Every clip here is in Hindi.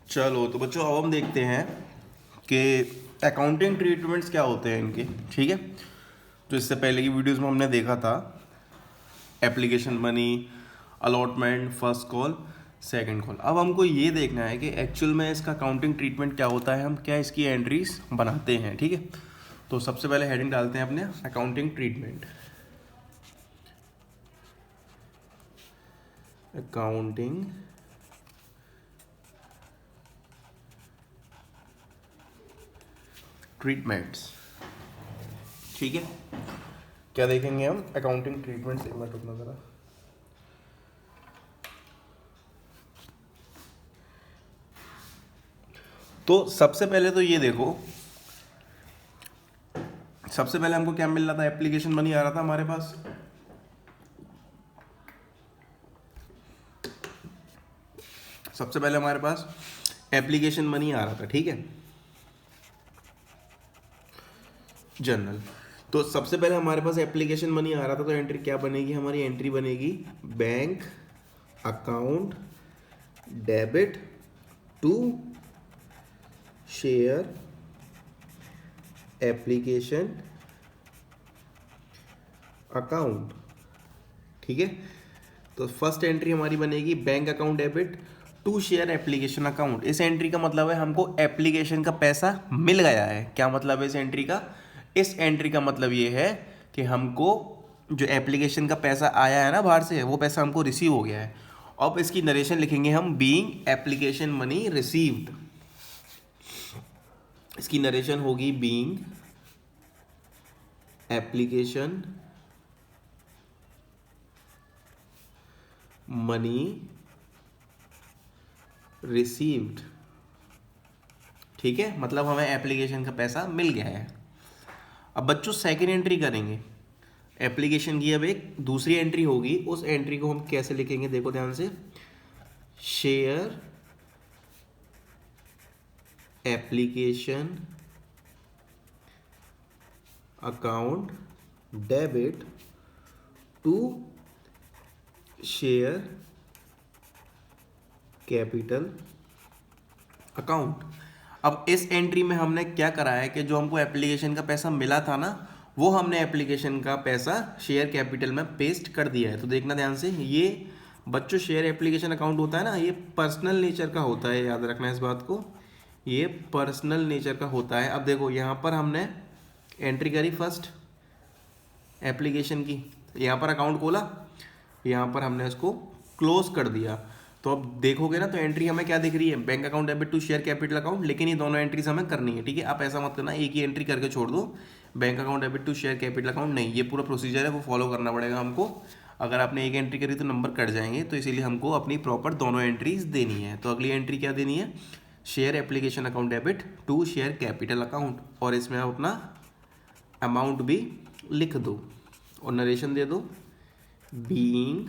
चलो तो बच्चों अब हम देखते हैं कि अकाउंटिंग ट्रीटमेंट्स क्या होते हैं इनके। ठीक है, तो इससे पहले की वीडियोस में हमने देखा था application money, allotment, first call, second call. अब हमको ये देखना है कि एक्चुअल में इसका अकाउंटिंग ट्रीटमेंट क्या होता है, हम क्या इसकी एंट्रीज बनाते हैं। ठीक है, तो सबसे पहले हेडिंग डालते हैं अपने अकाउंटिंग ट्रीटमेंट। Accounting treatments. ठीक है, क्या देखेंगे हम अकाउंटिंग ट्रीटमेंट्स। एक मिनट रुकना जरा। तो सबसे पहले तो ये देखो, सबसे पहले हमको क्या मिल रहा था, एप्लीकेशन मनी आ रहा था हमारे पास। सबसे पहले हमारे पास एप्लीकेशन मनी आ रहा था। ठीक है, जनरल। तो सबसे पहले हमारे पास एप्लीकेशन मनी आ रहा था, तो एंट्री क्या बनेगी हमारी, एंट्री बनेगी bank account debit to share application account. ठीक है, तो फर्स्ट एंट्री हमारी बनेगी bank account debit to share application account. इस एंट्री का मतलब है हमको एप्लीकेशन का पैसा मिल गया है। क्या मतलब है इस एंट्री का, इस एंट्री का मतलब ये है कि हमको जो एप्लीकेशन का पैसा आया है ना बाहर से, वो पैसा हमको रिसीव हो गया है। अब इसकी नरेशन लिखेंगे हम, बीइंग एप्लीकेशन मनी रिसीव्ड। इसकी नरेशन होगी बीइंग एप्लीकेशन मनी रिसीव्ड। ठीक है, मतलब हमें एप्लीकेशन का पैसा मिल गया है। अब बच्चों सेकंड एंट्री करेंगे एप्लीकेशन की। अब एक दूसरी एंट्री होगी, उस एंट्री को हम कैसे लिखेंगे देखो ध्यान से, share application account debit to share capital account. अब इस एंट्री में हमने क्या करा है कि जो हमको एप्लीकेशन का पैसा मिला था ना, वो हमने एप्लीकेशन का पैसा शेयर कैपिटल में पेस्ट कर दिया है। तो देखना ध्यान से, ये बच्चों शेयर एप्लीकेशन अकाउंट होता है ना, ये पर्सनल नेचर का होता है, याद रखना इस बात को, ये पर्सनल नेचर का होता है। अब देखो यहाँ पर हमने एंट्री करी फर्स्ट एप्लीकेशन की, यहाँ पर अकाउंट खोला, यहाँ पर हमने इसको क्लोज कर दिया। तो अब देखोगे ना, तो एंट्री हमें क्या दिख रही है, bank account debit to share capital account. लेकिन ये दोनों एंट्रीज हमें करनी है। ठीक है, आप ऐसा मत करना एक ही एंट्री करके छोड़ दो, bank account debit to share capital account नहीं, ये पूरा प्रोसीजर है वो फॉलो करना पड़ेगा हमको। अगर आपने एक एंट्री करी तो नंबर कट जाएंगे, तो इसीलिए हमको अपनी प्रॉपर दोनों एंट्रीज देनी है। तो अगली एंट्री क्या देनी है, share application account debit to share capital account, और इसमें आप अपना अमाउंट भी लिख दो और नरेशन दे दो, being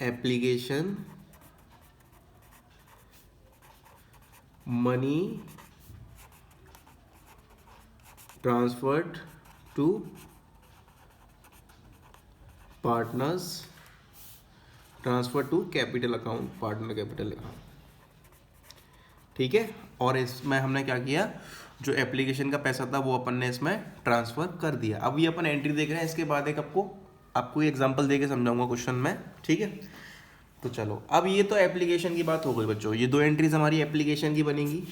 application money transferred to partners transfer to capital account, partner capital account. ठीक है, और इसमें हमने क्या किया, जो एप्लीकेशन का पैसा था वो अपन ने इसमें ट्रांसफर कर दिया। अब ये अपन एंट्री देख रहे हैं, इसके बाद एक आपको एग्जांपल देके समझाऊंगा क्वेश्चन में। ठीक है, तो चलो अब ये तो एप्लीकेशन की बात हो गई बच्चों, ये दो एंट्रीज हमारी एप्लीकेशन की बनेंगी।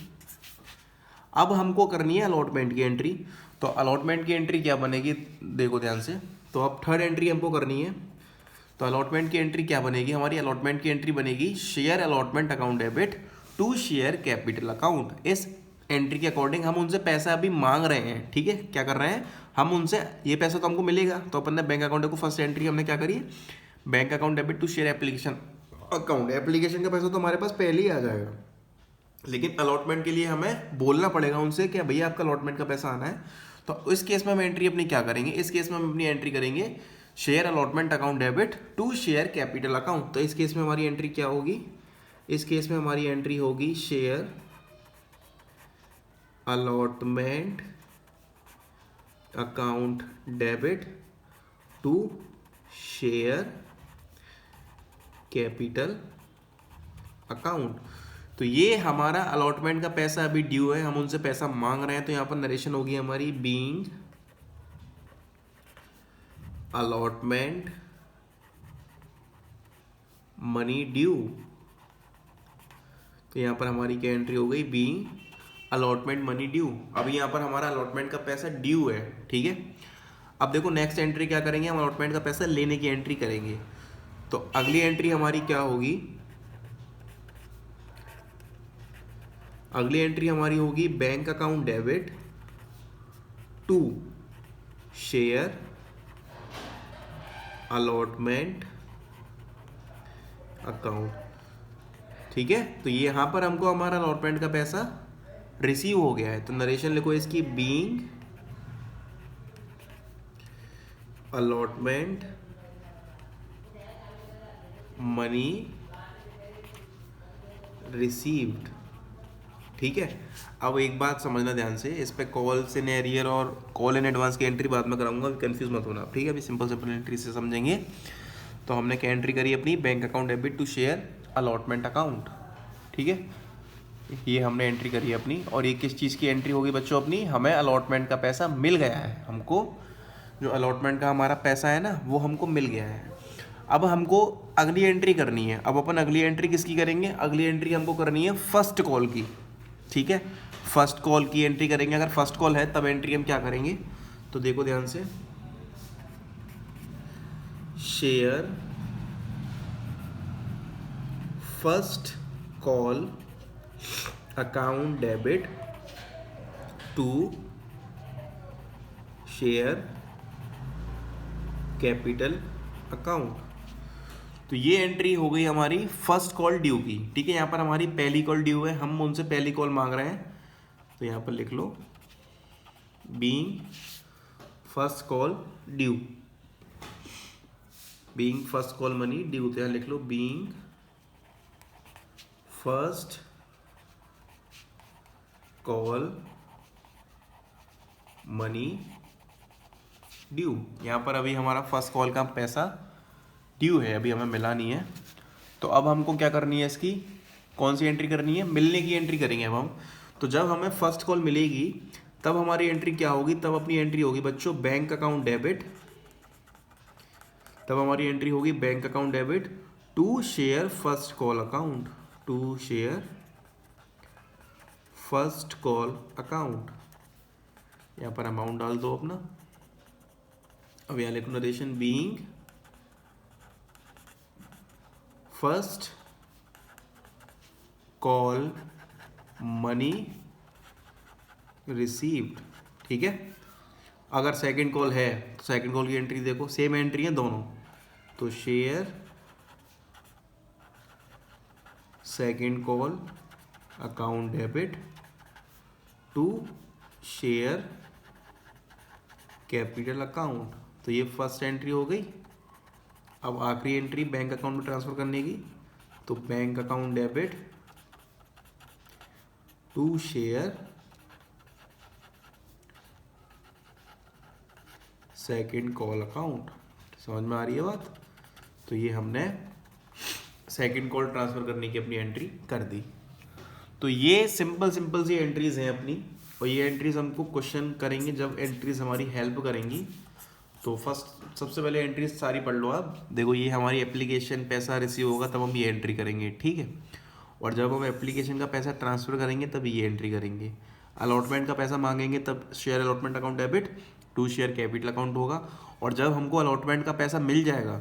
अब हमको करनी है अलॉटमेंट की एंट्री। तो अलॉटमेंट की एंट्री क्या बनेगी देखो ध्यान से, तो अब थर्ड एंट्री हमको करनी है। तो अलॉटमेंट की एंट्री क्या बनेगी हमारी, अलॉटमेंट की एंट्री बनेगी share allotment account debit to share capital account. इस एंट्री के अकॉर्डिंग हम उनसे पैसा अभी मांग रहे हैं। ठीक है, क्या कर रहे हैं हम उनसे, ये पैसा तो हमको मिलेगा, तो अपन ने बैंक अकाउंट को फर्स्ट एंट्री हमने क्या करी है, bank account debit to share application account. Application का पैसा तो हमारे पास पहले ही आ जाएगा, लेकिन अलॉटमेंट के लिए हमें बोलना पड़ेगा उनसे कि भैया आपका अलॉटमेंट का पैसा आना है। तो इस केस में हम एंट्री अपनी क्या करेंगे, इस केस में हम अपनी एंट्री करेंगे share allotment account debit to share capital account. तो इस केस में हमारी एंट्री क्या होगी, इस केस में हमारी एंट्री होगी share allotment account debit to share capital account. तो ये हमारा अलॉटमेंट का पैसा अभी ड्यू है, हम उनसे पैसा मांग रहे हैं, तो यहाँ पर नरेशन होगी हमारी बीइंग अलॉटमेंट मनी ड्यू। तो यहाँ पर हमारी क्या एंट्री हो गई, बीइंग अलॉटमेंट मनी ड्यू। अभी यहाँ पर हमारा अलॉटमेंट का पैसा ड्यू है, ठीक है। अब देखो नेक्स्ट एंट्री क्या करेंगे, हम अलॉटमेंट का पैसा लेने की एंट्री करेंगे। तो अगली एंट्री हमारी क्या होगी, अगली एंट्री हमारी होगी bank account debit to share allotment account, ठीक है। तो ये यहां पर हमको हमारा अलॉटमेंट का पैसा रिसीव हो गया है, तो नरेशन लिखो इसकी बीइंग अलॉटमेंट मनी रिसीव्ड, ठीक है। अब एक बात समझना ध्यान से, इस पे कॉल इन एरियर और कॉल इन एडवांस की एंट्री बाद में कराऊंगा, कंफ्यूज मत होना, ठीक है। अभी सिंपल सिंपल एंट्री से समझेंगे। तो हमने क्या एंट्री करी अपनी, bank account debit to share allotment account, ठीक है। ये हमने एंट्री करी अपनी, और ये किस चीज़ की एंट्री होगी बच्चों अपनी, हमें अलॉटमेंट का पैसा मिल गया है, हमको जो अलॉटमेंट का हमारा पैसा है ना वो हमको मिल गया है। अब हमको अगली एंट्री करनी है। अब अपन अगली एंट्री किसकी करेंगे, अगली एंट्री हमको करनी है फर्स्ट कॉल की, ठीक है। फर्स्ट कॉल की एंट्री करेंगे, अगर फर्स्ट कॉल है तब एंट्री हम क्या करेंगे, तो देखो ध्यान से, share first call account debit to share capital account. तो ये एंट्री हो गई हमारी फर्स्ट कॉल ड्यू की, ठीक है। यहाँ पर हमारी पहली कॉल ड्यू है, हम उनसे पहली कॉल मांग रहे हैं, तो यहाँ पर लिख लो being first call due, being first call money due. तो यहाँ लिख लो being first call money due. यहाँ पर अभी हमारा फर्स्ट कॉल का पैसा ड्यू है, अभी हमें मिला नहीं है। तो अब हमको क्या करनी है, इसकी कौन सी एंट्री करनी है, मिलने की एंट्री करेंगे अब हम। तो जब हमें फर्स्ट कॉल मिलेगी तब हमारी एंट्री क्या होगी, तब अपनी एंट्री होगी बच्चों बैंक अकाउंट डेबिट, तब हमारी एंट्री होगी bank account debit to share first call account, to share first call account. यहाँ पर अमाउंट डाल दो अपना। अब यहाँ लिखो narration being first call money received, ठीक है। अगर सेकंड कॉल है तो सेकंड कॉल की एंट्री देखो, सेम एंट्री है दोनों, तो share second call account debit to share capital account. तो ये फर्स्ट एंट्री हो गई। अब आखिरी एंट्री बैंक अकाउंट में ट्रांसफर करने की, तो bank account debit to share second call account. समझ में आ रही है बात। तो ये हमने सेकंड कॉल ट्रांसफर करने की अपनी एंट्री कर दी। तो ये सिंपल सिंपल सी एंट्रीज हैं अपनी, और ये एंट्रीज हमको क्वेश्चन करेंगे जब एंट्रीज हमारी हेल्प करेंगी। तो फर्स्ट सबसे पहले एंट्रीज सारी पढ़ लो आप। देखो ये हमारी एप्लीकेशन पैसा रिसीव होगा तब हम ये एंट्री करेंगे, ठीक है। और जब हम एप्लीकेशन का पैसा ट्रांसफ़र करेंगे तब ये एंट्री करेंगे। अलॉटमेंट का पैसा मांगेंगे तब share allotment account debit to share capital account होगा। और जब हमको अलॉटमेंट का पैसा मिल जाएगा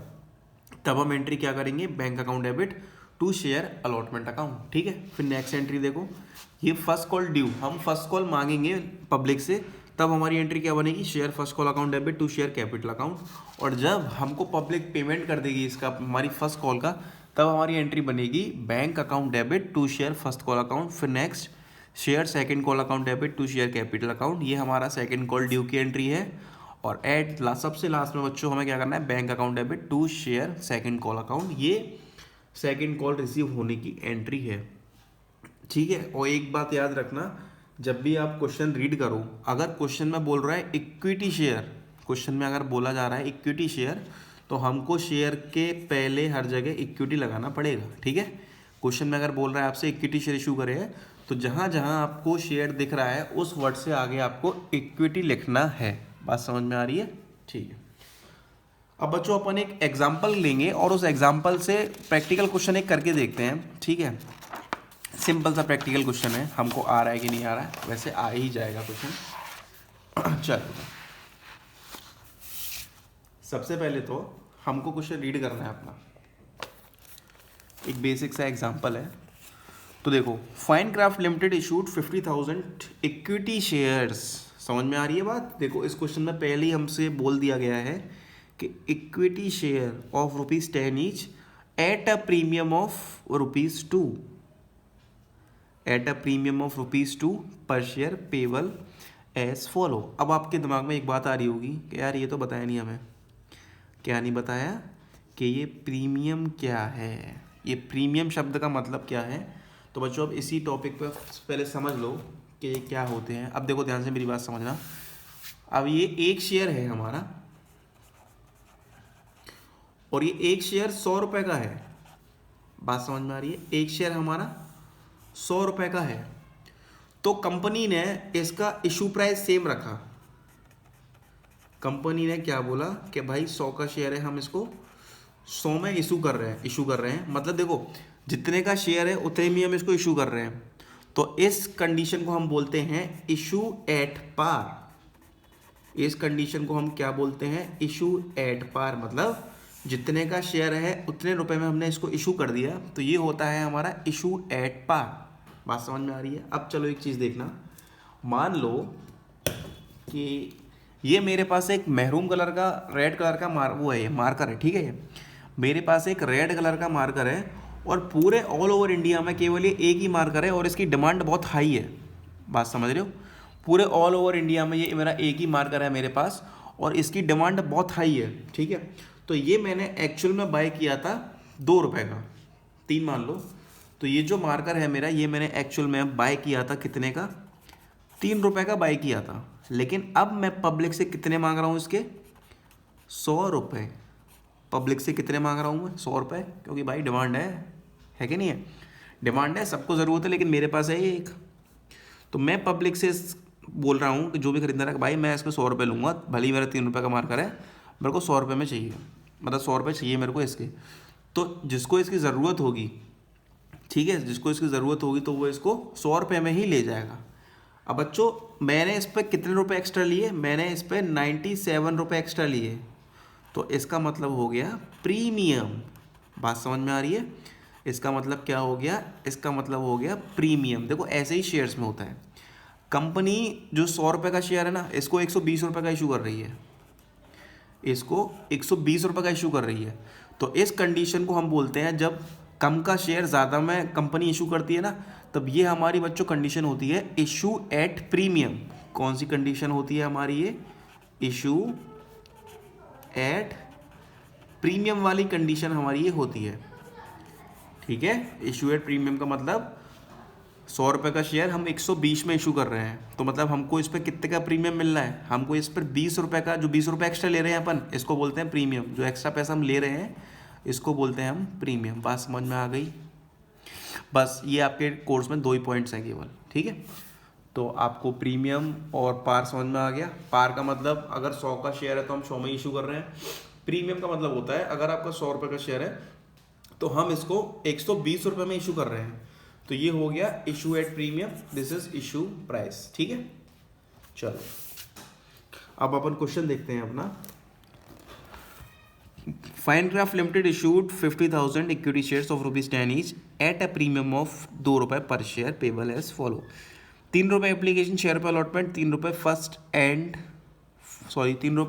तब हम एंट्री क्या करेंगे, bank account debit to share allotment account, ठीक है। फिर नेक्स्ट एंट्री देखो, ये फर्स्ट कॉल ड्यू, हम फर्स्ट कॉल मांगेंगे पब्लिक से, तब हमारी एंट्री क्या बनेगी, share first call account debit to share capital account. और जब हमको पब्लिक पेमेंट कर देगी इसका हमारी फर्स्ट कॉल का, तब हमारी एंट्री बनेगी bank account debit to share first call account. फिर next share second call account debit to share capital account. ये हमारा सेकंड कॉल ड्यू की एंट्री है। और एट सबसे लास्ट में बच्चों हमें क्या करना है, bank account debit to share second call account. ये सेकंड कॉल रिसीव होने की एंट्री है, ठीक है। और एक बात याद रखना, जब भी आप क्वेश्चन रीड करो, अगर क्वेश्चन में बोल रहा है इक्विटी शेयर, क्वेश्चन में अगर बोला जा रहा है इक्विटी शेयर, तो हमको शेयर के पहले हर जगह इक्विटी लगाना पड़ेगा। ठीक है, क्वेश्चन में अगर बोल रहा है आपसे इक्विटी शेयर इशू करे है, तो जहाँ जहाँ आपको शेयर दिख रहा है उस वर्ड से आगे आपको इक्विटी लिखना है। बात समझ में आ रही है? ठीक है। अब बच्चों अपन एक एग्जाम्पल लेंगे और उस एग्जाम्पल से प्रैक्टिकल क्वेश्चन एक करके देखते हैं। ठीक है, सिंपल सा प्रैक्टिकल क्वेश्चन है, हमको आ रहा है कि नहीं आ रहा है, वैसे आ ही जाएगा क्वेश्चन। चलो, सबसे पहले तो हमको क्वेश्चन रीड करना है अपना। एक बेसिक सा एग्जांपल है, तो देखो, फाइनक्राफ्ट लिमिटेड इशूड 50,000 इक्विटी शेयर्स। समझ में आ रही है बात? देखो, इस क्वेश्चन में पहले ही हमसे बोल दिया गया है कि equity share of ₹10 each at a premium of ₹2, eight a premium of ₹2 पर शेयर पेबल एज फॉलो। अब आपके दिमाग में एक बात आ रही होगी कि यार ये तो बताया नहीं हमें। क्या नहीं बताया? कि ये प्रीमियम क्या है, ये प्रीमियम शब्द का मतलब क्या है। तो बच्चों अब इसी टॉपिक पर पहले समझ लो कि ये क्या होते हैं। अब देखो, ध्यान से मेरी बात समझना। अब ये एक शेयर है हमारा, और ये एक शेयर 100 रुपये का है। बात समझ में आ रही है? एक शेयर हमारा 100 रुपये का है, तो कंपनी ने इसका इशू प्राइस सेम रखा। कंपनी ने क्या बोला कि भाई 100 का शेयर है, हम इसको 100 में इशू कर रहे हैं। मतलब देखो, जितने का शेयर है उतने में हम इसको इशू कर रहे हैं, तो इस कंडीशन को हम बोलते हैं इशू एट पार। इस कंडीशन को हम क्या बोलते हैं? Issue at par. मतलब जितने का शेयर है उतने रुपए में हमने इसको इशू कर दिया, तो ये होता है हमारा इशू एट पार। बात समझ में आ रही है? अब चलो एक चीज़ देखना, मान लो कि ये मेरे पास एक महरून कलर का, रेड कलर का मार्कर है। ठीक है, ये मेरे पास एक रेड कलर का मार्कर है, और पूरे ऑल ओवर इंडिया में केवल ये एक ही मार्कर है, और इसकी डिमांड बहुत हाई है। बात समझ रहे हो? पूरे ऑल ओवर इंडिया में ये मेरा एक ही मार्कर है मेरे पास, और इसकी डिमांड बहुत हाई है। ठीक है, तो ये मैंने एक्चुअल में बाय किया था 2 रुपये का, 3 मान लो। तो ये जो मार्कर है मेरा, ये मैंने एक्चुअल में बाय किया था कितने का? 3 रुपये का बाय किया था। लेकिन अब मैं पब्लिक से कितने मांग रहा हूँ इसके? 100 रुपये। पब्लिक से कितने मांग रहा हूँ मैं? 100 रुपये, क्योंकि भाई डिमांड है कि नहीं है? डिमांड है, सबको ज़रूरत है, लेकिन मेरे पास है ये एक। तो मैं पब्लिक से बोल रहा हूँ कि जो भी खरीदना है, भाई मैं इस पर 100 रुपये लूँगा, भले ही मेरा 3 रुपये का मार्कर है, मेरे को 100 रुपये में चाहिए। मतलब 100 रुपये चाहिए मेरे को इसके। तो जिसको इसकी ज़रूरत होगी, ठीक है, जिसको इसकी ज़रूरत होगी, तो वो इसको 100 रुपये में ही ले जाएगा। अब बच्चों, मैंने इस पर कितने रुपए एक्स्ट्रा लिए? मैंने इस पर 97 रुपये एक्स्ट्रा लिए, तो इसका मतलब हो गया प्रीमियम। बात समझ में आ रही है? इसका मतलब क्या हो गया? इसका मतलब हो गया प्रीमियम। देखो, ऐसे ही शेयर्स में होता है। कंपनी जो 100 रुपये का शेयर है ना, इसको 120 रुपये का इशू कर रही है, इसको 120 रुपये का इशू कर रही है। तो इस कंडीशन को हम बोलते हैं, जब कम का शेयर ज़्यादा में कंपनी इशू करती है ना, तब ये हमारी बच्चों कंडीशन होती है इशू एट प्रीमियम। कौन सी कंडीशन होती है हमारी? ये इशू एट प्रीमियम वाली कंडीशन हमारी ये होती है। ठीक है, इशू एट प्रीमियम का मतलब 100 रुपये का शेयर हम 120 में इशू कर रहे हैं, तो मतलब हमको इस पर कितने का प्रीमियम मिल रहा है? हमको इस पर 20 रुपये का, जो 20 रुपये एक्स्ट्रा ले रहे हैं अपन, इसको बोलते हैं प्रीमियम। जो एक्स्ट्रा पैसा हम ले रहे हैं, इसको बोलते हैं हम प्रीमियम। बात समझ में आ गई? बस ये आपके कोर्स में 2 ही पॉइंट्स हैं केवल। ठीक है, तो आपको प्रीमियम और पार समझ में आ गया। पार का मतलब अगर 100 का शेयर है तो हम 100 में इशू कर रहे हैं। प्रीमियम का मतलब होता है अगर आपका 100 रुपये का शेयर है तो हम इसको 120 रुपये में इशू कर रहे हैं। तो ये हो गया issue at premium, this is issue price. ठीक है, चलो अब अपन क्वेश्चन देखते हैं अपना। Finecraft limited issued 50,000 equity shares of ₹10 each at a premium of 2 रुपये पर शेयर पेबल एज फॉलो। 3 रुपये एप्लीकेशन, शेयर पर अलॉटमेंट, 3 रुपये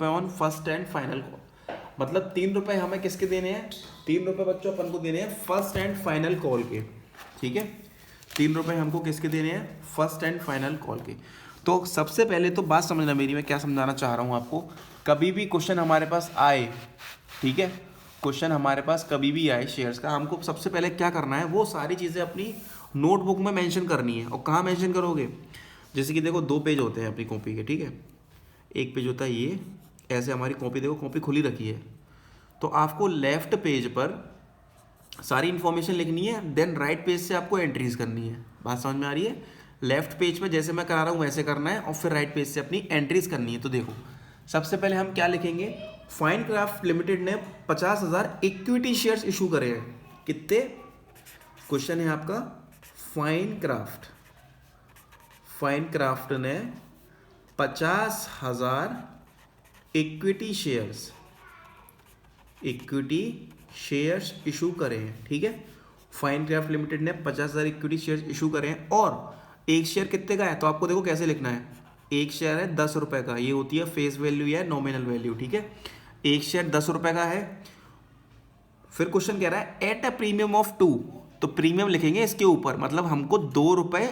on first and final call. मतलब 3 रुपये हमें किसके देने हैं? 3 रुपये बच्चों अपन को देने हैं फर्स्ट एंड फाइनल कॉल के। ठीक है, 3 रुपये हमको किसके देने हैं? फर्स्ट एंड फाइनल कॉल के। तो सबसे पहले तो बात समझना मेरी, मैं क्या समझाना चाह रहा हूँ आपको। कभी भी क्वेश्चन हमारे पास आए, ठीक है, क्वेश्चन हमारे पास कभी भी आए शेयर्स का, हमको सबसे पहले क्या करना है? वो सारी चीज़ें अपनी नोटबुक में मेंशन करनी है। और कहाँ मेंशन करोगे? जैसे कि देखो 2 पेज होते हैं अपनी कॉपी के, ठीक है। एक पेज होता है ये, ऐसे हमारी कॉपी, देखो कॉपी खुली रखी है, तो आपको लेफ्ट पेज पर सारी इन्फॉर्मेशन लिखनी है, देन राइट पेज से आपको एंट्रीज करनी है। बात समझ में आ रही है? लेफ्ट पेज पे जैसे मैं करा रहा हूँ वैसे करना है और फिर राइट पेज से अपनी एंट्रीज करनी है। तो देखो सबसे पहले हम क्या लिखेंगे, फाइन क्राफ्ट लिमिटेड ने 50,000 इक्विटी शेयर्स इशू करे हैं। कितने? क्वेश्चन है आपका, फाइन क्राफ्ट ने 50,000 इक्विटी शेयर्स इशू करे हैं। ठीक है, फाइन क्राफ्ट लिमिटेड ने 50,000 इक्विटी शेयर्स इशू करे हैं और एक शेयर कितने का है, तो आपको देखो कैसे लिखना है। एक शेयर है 10 रुपए का, ये होती है फेस वैल्यू या नॉमिनल वैल्यू। ठीक है, एक शेयर 10 रुपए का है। फिर क्वेश्चन कह रहा है एट अ प्रीमियम ऑफ 2, तो प्रीमियम लिखेंगे इसके ऊपर, मतलब हमको 2 रुपए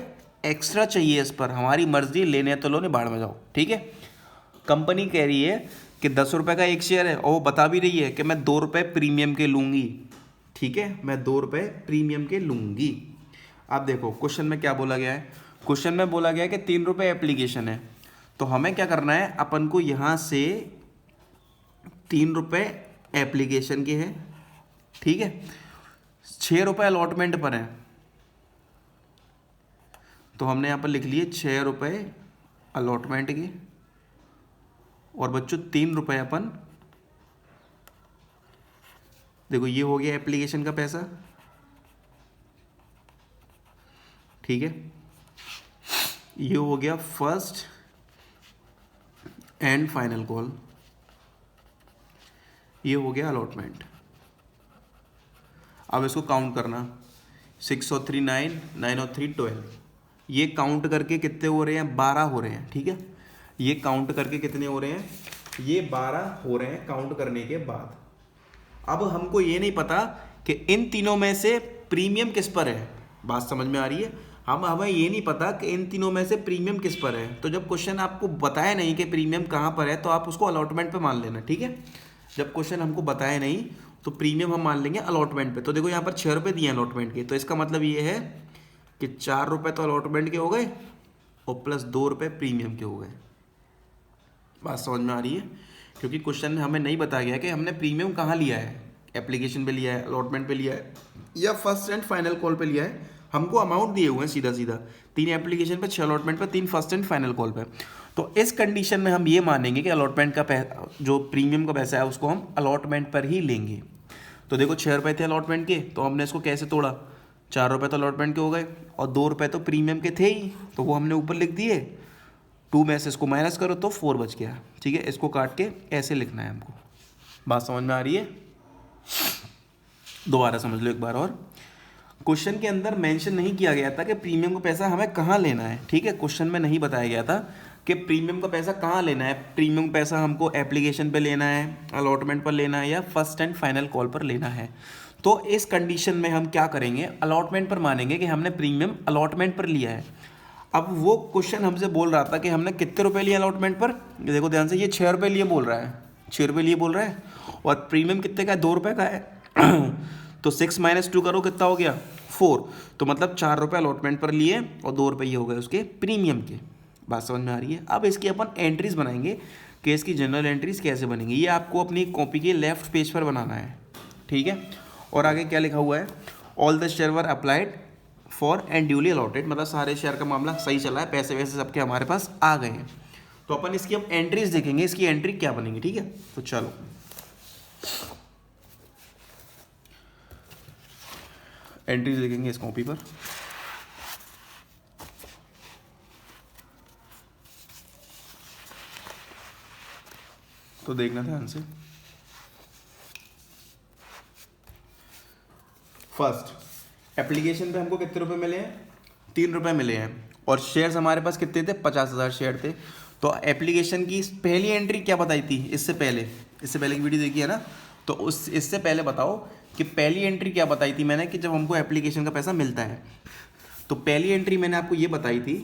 एक्स्ट्रा चाहिए इस पर, हमारी मर्जी, लेने तो लो नहीं बाढ़ में जाओ। ठीक है, कंपनी कह रही है कि 10 रुपए का एक शेयर है और वो बता भी रही है कि मैं 2 रुपए प्रीमियम के लूंगी। ठीक है, मैं 2 रुपए प्रीमियम के लूंगी। अब देखो क्वेश्चन में क्या बोला गया है, क्वेश्चन में बोला गया है कि 3 रुपए एप्लीकेशन है, तो हमें क्या करना है, अपन को यहां से 3 रुपए एप्लीकेशन के हैं। ठीक है, 6 रुपए अलॉटमेंट पर है, तो हमने यहां पर लिख लिए 6 रुपए अलॉटमेंट के, और बच्चों 3 रुपए अपन, देखो ये हो गया एप्लीकेशन का पैसा। ठीक है, ये हो गया फर्स्ट एंड फाइनल कॉल, ये हो गया अलॉटमेंट। अब इसको काउंट करना, 6 और 3 9, 9 और 3 12, ये काउंट करके कितने हो रहे हैं, 12 हो रहे हैं। ठीक है, ये काउंट करके कितने हो रहे हैं, ये 12 हो रहे हैं काउंट करने के बाद। अब हमको ये नहीं पता कि इन तीनों में से प्रीमियम किस पर है। बात समझ में आ रही है? हमें ये नहीं पता कि इन तीनों में से प्रीमियम किस पर है। तो जब क्वेश्चन आपको बताया नहीं कि प्रीमियम कहाँ पर है, तो आप उसको अलॉटमेंट पे मान लेना। ठीक है, जब क्वेश्चन हमको बताया नहीं तो प्रीमियम हम मान लेंगे अलॉटमेंट पे। तो देखो यहाँ पर 6 रुपये दिए अलॉटमेंट के, तो इसका मतलब ये है कि 4 रुपये तो अलॉटमेंट के हो गए और प्लस 2 रुपये प्रीमियम के हो गए। बात समझ में आ रही है? क्योंकि क्वेश्चन में हमें नहीं बताया गया कि हमने प्रीमियम कहाँ लिया है, एप्लीकेशन पे लिया है, अलॉटमेंट पे लिया है या फर्स्ट एंड फाइनल कॉल पे लिया है। हमको अमाउंट दिए हुए हैं सीधा सीधा, 3 एप्लीकेशन पे, 6 अलॉटमेंट पे, 3 फर्स्ट एंड फाइनल कॉल पे। तो इस कंडीशन में हम ये मानेंगे कि अलॉटमेंट का जो प्रीमियम का पैसा है उसको हम अलॉटमेंट पर ही लेंगे। तो देखो 6 रुपये थे अलॉटमेंट के, तो हमने इसको कैसे तोड़ा, 4 रुपये तो अलॉटमेंट के हो गए और 2 रुपये तो प्रीमियम के थे ही, तो वो हमने ऊपर लिख दिए। 2 में से इसको माइनस करो तो 4 बच गया। ठीक है, इसको काट के ऐसे लिखना है हमको। बात समझ में आ रही है? दोबारा समझ लो एक बार और। क्वेश्चन के अंदर मेंशन नहीं किया गया था कि प्रीमियम का पैसा हमें कहाँ लेना है। ठीक है, क्वेश्चन में नहीं बताया गया था कि प्रीमियम का पैसा कहाँ लेना है। प्रीमियम का पैसा हमको एप्लीकेशन पे लेना है, अलॉटमेंट पर लेना है या फर्स्ट एंड फाइनल कॉल पर लेना है। तो इस कंडीशन में हम क्या करेंगे, अलॉटमेंट पर मानेंगे कि हमने प्रीमियम अलॉटमेंट पर लिया है। अब वो क्वेश्चन हमसे बोल रहा था कि हमने कितने रुपए लिए अलॉटमेंट पर, देखो ध्यान से, ये 6 रुपये लिए बोल रहा है, 6 रुपये लिए बोल रहा है, और प्रीमियम कितने का है, 2 रुपये का है। तो 6 - 2 करो, कितना हो गया, 4। तो मतलब 4 रुपये अलॉटमेंट पर लिए और 2 रुपये ये हो गए उसके प्रीमियम के। बात समझ में आ रही है? अब इसकी अपन एंट्रीज बनाएंगे कि इसकी जनरल एंट्रीज कैसे बनेंगी। ये आपको अपनी कॉपी के लेफ्ट पेज पर बनाना है। ठीक है, और आगे क्या लिखा हुआ है, all the share were applied for and duly allotted, मतलब सारे शेयर का मामला सही चला है, पैसे वैसे सबके हमारे पास आ गए हैं। तो अपन इसकी हम एंट्रीज देखेंगे, इसकी एंट्री क्या बनेगी। ठीक है, तो चलो एंट्रीज देखेंगे इस कॉपी पर। तो देखना ध्यान से। फर्स्ट एप्लीकेशन पे हमको कितने रुपए मिले हैं, 3 रुपए मिले हैं, और शेयर्स हमारे पास कितने थे, 50,000 शेयर थे। तो एप्लीकेशन की पहली एंट्री क्या बताई थी, इससे पहले की वीडियो देखी है ना, तो इससे पहले बताओ कि पहली एंट्री क्या बताई थी मैंने, कि जब हमको एप्लीकेशन का पैसा मिलता है। तो पहली एंट्री मैंने आपको ये बताई थी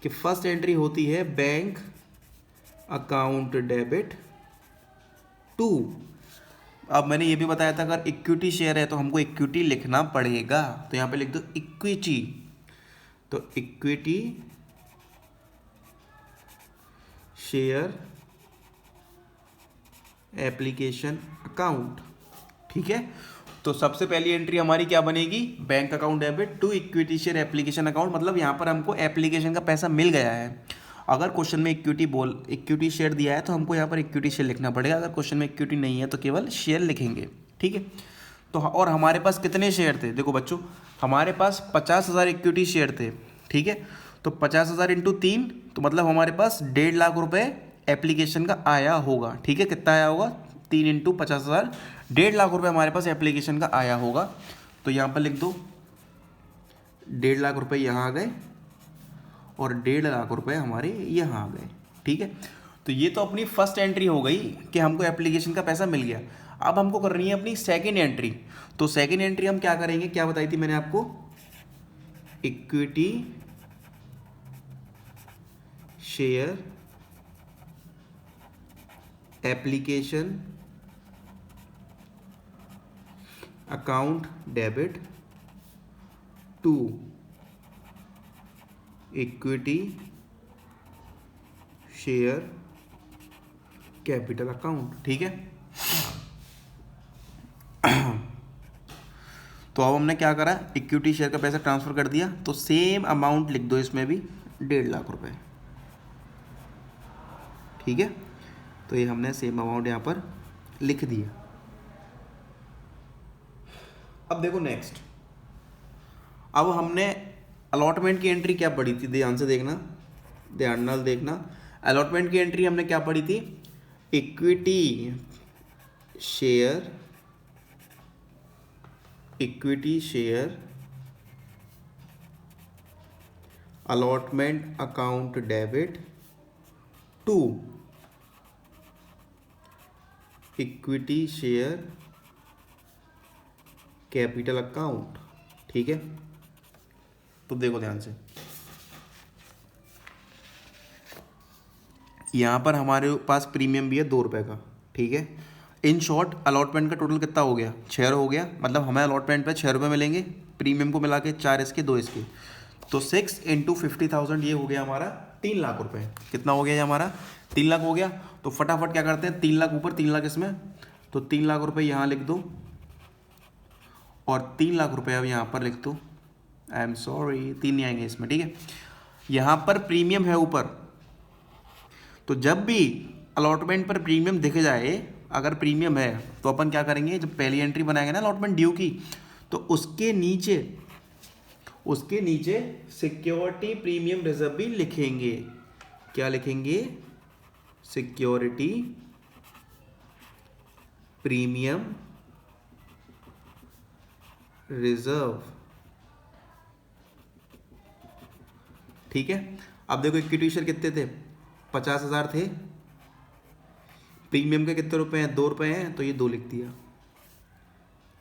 कि फर्स्ट एंट्री होती है बैंक अकाउंट डेबिट टू। अब मैंने ये भी बताया था अगर इक्विटी शेयर है तो हमको इक्विटी लिखना पड़ेगा, तो यहाँ पे लिख दो इक्विटी। तो इक्विटी शेयर एप्लीकेशन अकाउंट, ठीक है। तो सबसे पहली एंट्री हमारी क्या बनेगी, bank account debit to equity share application account, मतलब यहाँ पर हमको एप्लीकेशन का पैसा मिल गया है। अगर क्वेश्चन में इक्विटी शेयर दिया है तो हमको यहाँ पर इक्विटी शेयर लिखना पड़ेगा, अगर क्वेश्चन में इक्विटी नहीं है तो केवल शेयर लिखेंगे। ठीक है। तो और हमारे पास कितने शेयर थे, देखो बच्चों हमारे पास 50,000 इक्विटी शेयर थे। ठीक है। तो 50,000 इंटू 3, तो मतलब हमारे पास 1.5 लाख रुपए एप्लीकेशन का आया होगा। ठीक है। कितना आया होगा, 3 इंटू 50,000, 1.5 लाख रुपए हमारे पास एप्लीकेशन का आया होगा। तो यहाँ पर लिख दो 1.5 लाख रुपए यहाँ आ गए और 1.5 लाख रुपए हमारे यहाँ आ गए। ठीक है। तो ये तो अपनी फर्स्ट एंट्री हो गई कि हमको एप्लीकेशन का पैसा मिल गया। अब हमको करनी है अपनी सेकेंड एंट्री। तो सेकेंड एंट्री हम क्या करेंगे, क्या बताई थी मैंने आपको, equity share application account debit to equity share capital account. ठीक है। तो अब हमने क्या करा, इक्विटी शेयर का पैसा ट्रांसफर कर दिया, तो सेम अमाउंट लिख दो इसमें भी 1.5 लाख रुपए। ठीक है। तो ये हमने सेम अमाउंट यहाँ पर लिख दिया। अब देखो नेक्स्ट, अब हमने अलॉटमेंट की एंट्री क्या पढ़ी थी, ध्यान से देखना, ध्यान ਨਾਲ देखना। अलॉटमेंट की एंट्री हमने क्या पढ़ी थी, equity share allotment account debit to equity share capital account. ठीक है। तो देखो ध्यान से, यहाँ पर हमारे पास प्रीमियम भी है 2 रुपये का। ठीक है। इन शॉर्ट अलॉटमेंट का टोटल कितना हो गया, 6 हो गया, मतलब हमें अलॉटमेंट पे 6 रुपये मिलेंगे, प्रीमियम को मिला के 4 इसके 2 इसके, तो 6 इंटू 50,000 ये हो गया हमारा 3 लाख रुपए। कितना हो गया ये हमारा, 3 लाख हो गया। तो फटाफट क्या करते हैं, 3 लाख ऊपर 3 लाख इसमें, तो 3 लाख रुपए यहाँ लिख दो और 3 लाख रुपए अब यहाँ पर लिख दो। आई एम सॉरी, 3 नहीं आएंगे इसमें। ठीक है। यहाँ पर प्रीमियम है ऊपर, तो जब भी अलॉटमेंट पर प्रीमियम दिख जाए, अगर प्रीमियम है तो अपन क्या करेंगे, जब पहली एंट्री बनाएंगे ना अलॉटमेंट ड्यू की, तो उसके नीचे सिक्योरिटी प्रीमियम रिजर्व भी लिखेंगे। क्या लिखेंगे, सिक्योरिटी प्रीमियम रिजर्व। ठीक है। अब देखो इक्विटी शेयर कितने थे, 50,000 थे, प्रीमियम के कितने रुपए हैं, 2 रुपए हैं, तो ये 2 लिख दिया।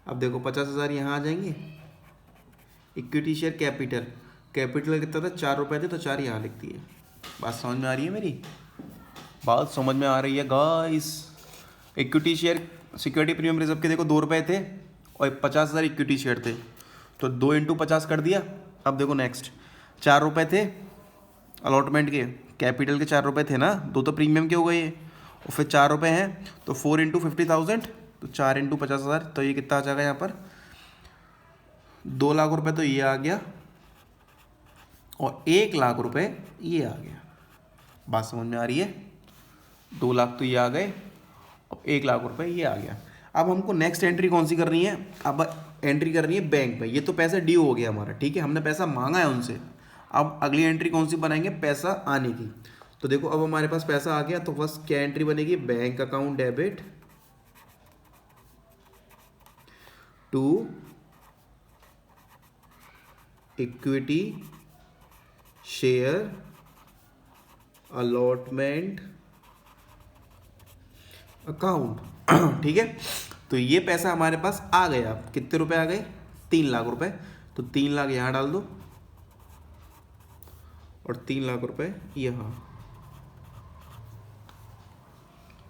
अब देखो 50,000 यहाँ आ जाएंगे, इक्विटी शेयर कैपिटल कितना था, 4 रुपए थे, तो 4 यहाँ लिख दिए। बात समझ में आ रही है मेरी, बात समझ में आ रही है guys. Equity share security premium reserve के देखो 2 रुपए थे और 50,000 इक्विटी शेयर थे, तो 2 इंटू 50 कर दिया। अब देखो नेक्स्ट, 4 रुपए थे अलॉटमेंट के, कैपिटल के 4 रुपए थे ना, 2 तो प्रीमियम के हो गए और फिर 4 रुपए हैं, तो 4 इंटू 50,000, तो 4 इंटू 50,000, तो ये कितना आ जाएगा यहाँ पर 2 लाख रुपए, तो ये आ गया और 1 लाख रुपए ये आ गया। बात समझ में आ रही है, 2 लाख तो ये आ गए और 1 लाख रुपए ये आ गया। अब हमको नेक्स्ट एंट्री कौन सी करनी है, अब एंट्री करनी है बैंक में। ये तो पैसा ड्यू हो गया हमारा, ठीक है, हमने पैसा मांगा है उनसे। अब अगली एंट्री कौन सी बनाएंगे, पैसा आने की। तो देखो अब हमारे पास पैसा आ गया, तो फर्स्ट क्या एंट्री बनेगी, bank account debit to equity share allotment account. ठीक है। तो ये पैसा हमारे पास आ गया, कितने रुपए आ गए, 3 लाख रुपए, तो 3 लाख यहां डाल दो और 3 लाख रुपए यहाँ।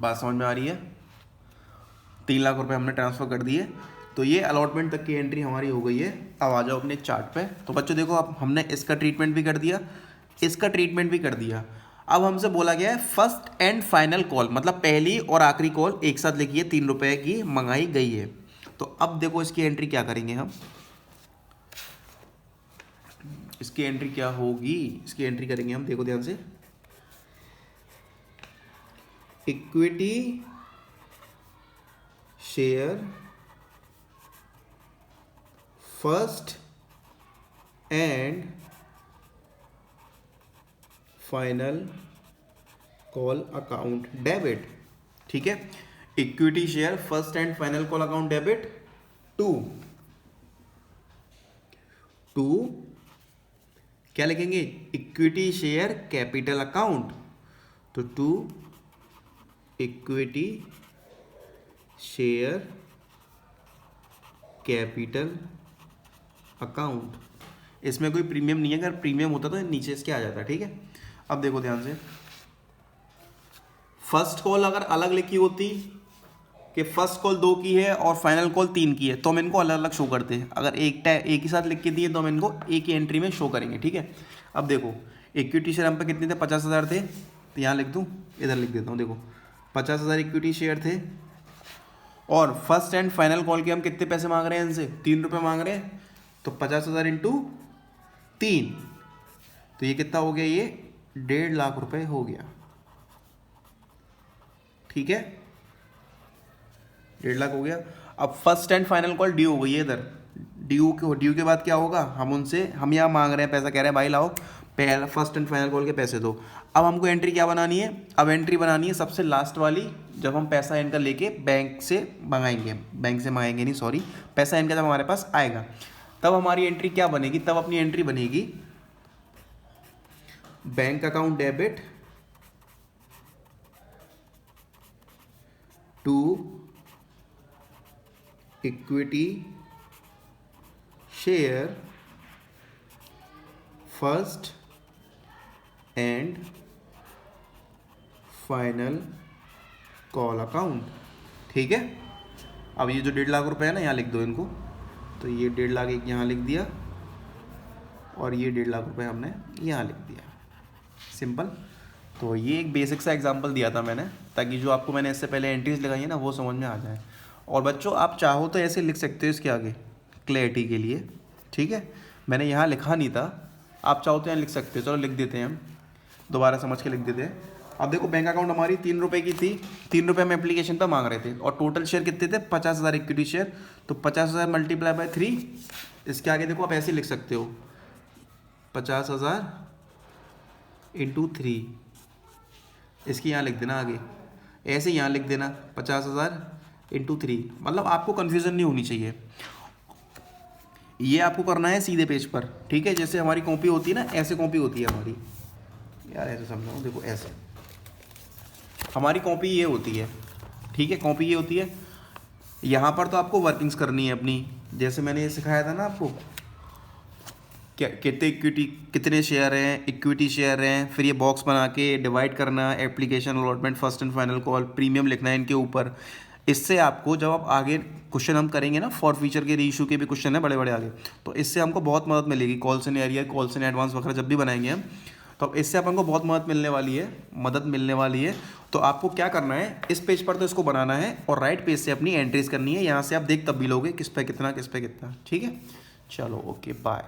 बात समझ में आ रही है, 3 लाख रुपए हमने ट्रांसफर कर दिए, तो ये अलॉटमेंट तक की एंट्री हमारी हो गई है। अब आ जाओ अपने चार्ट पे। तो बच्चों देखो, अब हमने इसका ट्रीटमेंट भी कर दिया, इसका ट्रीटमेंट भी कर दिया। अब हमसे बोला गया है फर्स्ट एंड फाइनल कॉल, मतलब पहली और आखिरी कॉल एक साथ लिखिए, 3 रुपए की मंगाई गई है। तो अब देखो इसकी एंट्री क्या करेंगे हम, इसकी एंट्री क्या होगी, इसकी एंट्री करेंगे हम, देखो ध्यान से, equity share first and final call account debit. ठीक है, equity share first and final call account debit to क्या लिखेंगे, इक्विटी शेयर कैपिटल अकाउंट, तो to equity share capital account. इसमें कोई प्रीमियम नहीं है, अगर प्रीमियम होता तो नीचे इसके आ जाता। ठीक है, अब देखो ध्यान से, फर्स्ट कॉल अगर अलग लिखी होती कि फर्स्ट कॉल 2 की है और फाइनल कॉल 3 की है, तो हम इनको अलग अलग शो करते हैं। अगर एक ही साथ लिख के दिए तो हम इनको एक ही एंट्री में शो करेंगे। ठीक है, अब देखो इक्विटी शेयर हम पे कितने थे, 50,000 थे, तो यहाँ लिख दूँ, इधर लिख देता हूँ, देखो 50,000 इक्विटी शेयर थे, और फर्स्ट एंड फाइनल कॉल के हम कितने पैसे मांग रहे हैं इनसे, 3 रुपये मांग रहे हैं, तो 50,000 इंटू 3, तो ये कितना हो गया, ये 1.5 लाख रुपए हो गया। ठीक है, 1.5 लाख हो गया। अब first and final call due हो गई है इधर, ड्यू के बाद क्या होगा, हम यहाँ मांग रहे हैं पैसा, कह रहे हैं भाई लाओ पहला फर्स्ट एंड फाइनल कॉल के पैसे दो। अब हमको एंट्री क्या बनानी है, अब एंट्री बनानी है सबसे लास्ट वाली, जब हम पैसा इनका लेके बैंक से मंगाएंगे नहीं सॉरी, पैसा इनका जब हमारे पास आएगा तब हमारी एंट्री क्या बनेगी, तब अपनी एंट्री बनेगी bank account debit to equity share first and final call account. ठीक है, अब ये जो 1.5 लाख रुपए है ना, यहाँ लिख दो इनको, तो ये 1.5 लाख एक यहाँ लिख दिया और ये 1.5 लाख रुपए हमने यहाँ लिख दिया, सिंपल। तो ये एक बेसिक सा एग्जांपल दिया था मैंने, ताकि जो आपको मैंने इससे पहले एंट्रीज लगाई है ना वो समझ में आ जाए। और बच्चों आप चाहो तो ऐसे लिख सकते हो इसके आगे क्लैरिटी के लिए। ठीक है, मैंने यहाँ लिखा नहीं था, आप चाहो तो यहाँ लिख सकते हो, चलो लिख देते हैं, हम दोबारा समझ के लिख देते हैं। अब देखो बैंक अकाउंट हमारी 3 रुपये की थी, 3 रुपये हम एप्लीकेशन पर मांग रहे थे, और टोटल शेयर कितने थे, 50,000 इक्विटी शेयर, तो 50,000 मल्टीप्लाई बाय 3, इसके आगे देखो आप ऐसे लिख सकते हो 50,000 इंटू 3, इसकी यहाँ लिख देना आगे, ऐसे यहाँ लिख देना 50,000 इंटू 3, मतलब आपको कन्फ्यूज़न नहीं होनी चाहिए। ये आपको करना है सीधे पेज पर। ठीक है, जैसे हमारी कॉपी होती है ना, ऐसे कॉपी होती है हमारी, यार ऐसे समझाओ, देखो ऐसे हमारी कॉपी ये होती है। ठीक है, कॉपी ये होती है, यहाँ पर तो आपको वर्किंग्स करनी है अपनी, जैसे मैंने ये सिखाया था ना आपको, क्या कितने शेयर हैं, इक्विटी शेयर हैं, फिर ये बॉक्स बना के डिवाइड करना, application allotment first and final call, premium लिखना है इनके ऊपर। इससे आपको जब आप आगे क्वेश्चन हम करेंगे ना, फॉर फ्यूचर के रीइशू के भी क्वेश्चन है बड़े बड़े आगे, तो इससे हमको बहुत मदद मिलेगी। Calls in area, calls in advance वगैरह जब भी बनाएंगे हम, तो इससे अपन को बहुत मदद मिलने वाली है। तो आपको क्या करना है, इस पेज पर तो इसको बनाना है, और राइट पेज से अपनी एंट्रीज करनी है। यहाँ से आप देख तब भी लोगे किस पे कितना। ठीक है, चलो ओके बाय।